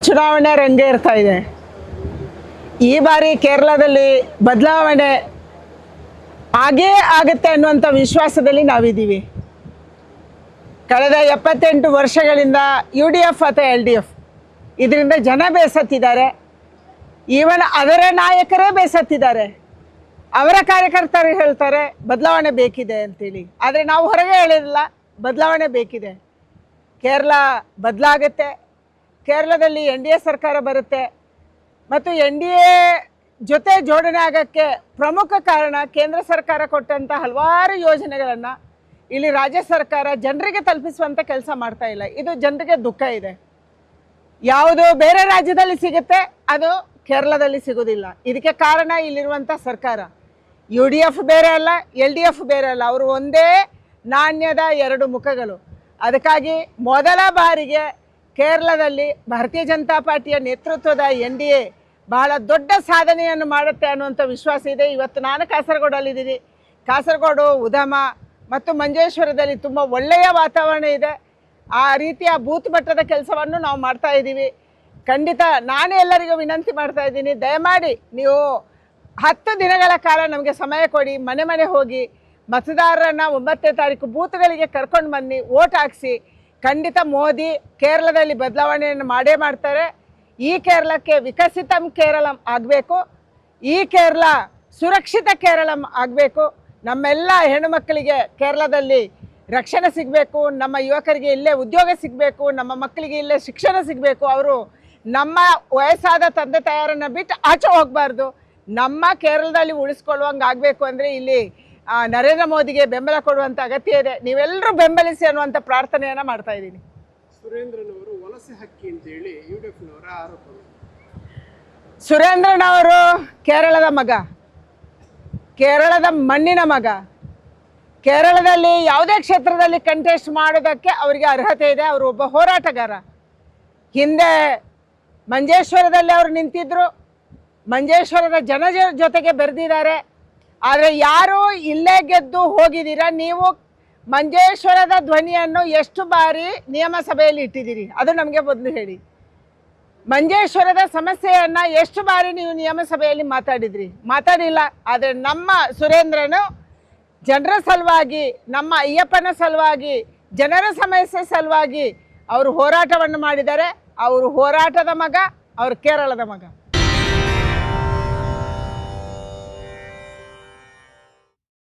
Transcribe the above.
ಚುನಾವಣೆ ರಂಗೇರ್ತಾ ಇದೆ. ಈ ಬಾರಿ ಕೇರಳದಲ್ಲಿ ಬದಲಾವಣೆ ಆಗೇ ಆಗುತ್ತೆ ಅನ್ನುವಂಥ ವಿಶ್ವಾಸದಲ್ಲಿ ನಾವಿದ್ದೀವಿ. ಕಳೆದ 78 ವರ್ಷಗಳಿಂದ UDF ಅಥವಾ LDF ಇದರಿಂದ ಜನ ಬೇಸತ್ತಿದ್ದಾರೆ. ಈವನ್ ಅದರ ನಾಯಕರೇ ಬೇಸತ್ತಿದ್ದಾರೆ. ಅವರ ಕಾರ್ಯಕರ್ತರು ಹೇಳ್ತಾರೆ ಬದಲಾವಣೆ ಬೇಕಿದೆ ಅಂತೇಳಿ. ಆದರೆ ನಾವು ಹೊರಗೆ ಹೇಳಿರಲಿಲ್ಲ, ಬದಲಾವಣೆ ಬೇಕಿದೆ. ಕೇರಳ ಬದಲಾಗುತ್ತೆ. ಕೇರಳದಲ್ಲಿ NDA ಸರ್ಕಾರ ಬರುತ್ತೆ ಮತ್ತು NDA ಜೊತೆ ಜೋಡಣೆ ಆಗೋಕ್ಕೆ ಪ್ರಮುಖ ಕಾರಣ ಕೇಂದ್ರ ಸರ್ಕಾರ ಕೊಟ್ಟಂಥ ಹಲವಾರು ಯೋಜನೆಗಳನ್ನು ಇಲ್ಲಿ ರಾಜ್ಯ ಸರ್ಕಾರ ಜನರಿಗೆ ತಲುಪಿಸುವಂಥ ಕೆಲಸ ಮಾಡ್ತಾ ಇಲ್ಲ. ಇದು ಜನರಿಗೆ ದುಃಖ ಇದೆ. ಯಾವುದು ಬೇರೆ ರಾಜ್ಯದಲ್ಲಿ ಸಿಗುತ್ತೆ ಅದು ಕೇರಳದಲ್ಲಿ ಸಿಗೋದಿಲ್ಲ. ಇದಕ್ಕೆ ಕಾರಣ ಇಲ್ಲಿರುವಂಥ ಸರ್ಕಾರ. UDF ಬೇರೆ ಅಲ್ಲ, LDF ಬೇರೆ ಅಲ್ಲ, ಅವರು ಒಂದೇ ನಾಣ್ಯದ ಎರಡು ಮುಖಗಳು. ಅದಕ್ಕಾಗಿ ಮೊದಲ ಬಾರಿಗೆ ಕೇರಳದಲ್ಲಿ ಭಾರತೀಯ ಜನತಾ ಪಾರ್ಟಿಯ ನೇತೃತ್ವದ NDA ಬಹಳ ದೊಡ್ಡ ಸಾಧನೆಯನ್ನು ಮಾಡುತ್ತೆ ಅನ್ನುವಂಥ ವಿಶ್ವಾಸ ಇದೆ. ಇವತ್ತು ನಾನು ಕಾಸರಗೋಡಲ್ಲಿದ್ದೀನಿ. ಕಾಸರಗೋಡು, ಉಧಮ ಮತ್ತು ಮಂಜೇಶ್ವರದಲ್ಲಿ ತುಂಬ ಒಳ್ಳೆಯ ವಾತಾವರಣ ಇದೆ. ಆ ರೀತಿಯ ಬೂತ್ ಮಟ್ಟದ ಕೆಲಸವನ್ನು ನಾವು ಮಾಡ್ತಾ ಇದ್ದೀವಿ. ಖಂಡಿತ ನಾನು ಎಲ್ಲರಿಗೂ ವಿನಂತಿ ಮಾಡ್ತಾ ಇದ್ದೀನಿ, ದಯಮಾಡಿ ನೀವು 10 ದಿನಗಳ ಕಾಲ ನಮಗೆ ಸಮಯ ಕೊಡಿ. ಮನೆ ಮನೆ ಹೋಗಿ ಮತದಾರರನ್ನು 9ನೇ ತಾರೀಕು ಬೂತ್ಗಳಿಗೆ ಕರ್ಕೊಂಡು ಬನ್ನಿ, ವೋಟ್ ಹಾಕಿಸಿ. ಖಂಡಿತ ಮೋದಿ ಕೇರಳದಲ್ಲಿ ಬದಲಾವಣೆಯನ್ನು ಮಾಡೇ ಮಾಡ್ತಾರೆ. ಈ ಕೇರಳಕ್ಕೆ ವಿಕಸಿತಂ ಕೇರಳಂ ಆಗಬೇಕು. ಈ ಕೇರಳ ಸುರಕ್ಷಿತ ಕೇರಳಂ ಆಗಬೇಕು. ನಮ್ಮೆಲ್ಲ ಹೆಣ್ಣುಮಕ್ಕಳಿಗೆ ಕೇರಳದಲ್ಲಿ ರಕ್ಷಣೆ ಸಿಗಬೇಕು. ನಮ್ಮ ಯುವಕರಿಗೆ ಇಲ್ಲೇ ಉದ್ಯೋಗ ಸಿಗಬೇಕು. ನಮ್ಮ ಮಕ್ಕಳಿಗೆ ಇಲ್ಲೇ ಶಿಕ್ಷಣ ಸಿಗಬೇಕು. ಅವರು ನಮ್ಮ ವಯಸ್ಸಾದ ತಂದೆ ತಾಯರನ್ನು ಬಿಟ್ಟು ಆಚೆ ಹೋಗಬಾರ್ದು. ನಮ್ಮ ಕೇರಳದಲ್ಲಿ ಉಳಿಸ್ಕೊಳ್ಳುವಂಗೆ ಆಗಬೇಕು ಅಂದರೆ ಇಲ್ಲಿ ನರೇಂದ್ರ ಮೋದಿಗೆ ಬೆಂಬಲ ಕೊಡುವಂಥ ಅಗತ್ಯ ಇದೆ. ನೀವೆಲ್ಲರೂ ಬೆಂಬಲಿಸಿ ಅನ್ನುವಂಥ ಪ್ರಾರ್ಥನೆಯನ್ನು ಮಾಡ್ತಾ ಇದ್ದೀನಿ. ಸುರೇಂದ್ರನವರು ವಲಸೆ ಹಕ್ಕಿ ಅಂತೇಳಿ UDFನವರ ಆರೋಪ. ಸುರೇಂದ್ರನವರು ಕೇರಳದ ಮಗ, ಕೇರಳದ ಮಣ್ಣಿನ ಮಗ. ಕೇರಳದಲ್ಲಿ ಯಾವುದೇ ಕ್ಷೇತ್ರದಲ್ಲಿ ಕಂಟೆಸ್ಟ್ ಮಾಡೋದಕ್ಕೆ ಅವರಿಗೆ ಅರ್ಹತೆ ಇದೆ. ಅವರು ಒಬ್ಬ ಹೋರಾಟಗಾರ. ಹಿಂದೆ ಮಂಜೇಶ್ವರದಲ್ಲಿ ಅವರು ನಿಂತಿದ್ದರು. ಮಂಜೇಶ್ವರದ ಜನ ಜೊತೆಗೆ ಬೆರೆದಿದ್ದಾರೆ. ಆದರೆ ಯಾರು ಇಲ್ಲೇ ಗೆದ್ದು ಹೋಗಿದ್ದೀರಾ, ನೀವು ಮಂಜೇಶ್ವರದ ಧ್ವನಿಯನ್ನು ಎಷ್ಟು ಬಾರಿ ನಿಯಮಸಭೆಯಲ್ಲಿ ಇಟ್ಟಿದ್ದೀರಿ ಅದು ನಮಗೆ ಮೊದಲು ಹೇಳಿ. ಮಂಜೇಶ್ವರದ ಸಮಸ್ಯೆಯನ್ನು ಎಷ್ಟು ಬಾರಿ ನೀವು ನಿಯಮಸಭೆಯಲ್ಲಿ ಮಾತಾಡಿಲ್ಲ. ಆದರೆ ನಮ್ಮ ಸುರೇಂದ್ರನು ಜನರ ಸಲುವಾಗಿ, ನಮ್ಮ ಅಯ್ಯಪ್ಪನ ಸಲುವಾಗಿ, ಜನರ ಸಮಸ್ಯೆ ಸಲುವಾಗಿ ಅವರು ಹೋರಾಟವನ್ನು ಮಾಡಿದ್ದಾರೆ. ಅವರು ಹೋರಾಟದ ಮಗ, ಅವರು ಕೇರಳದ ಮಗ.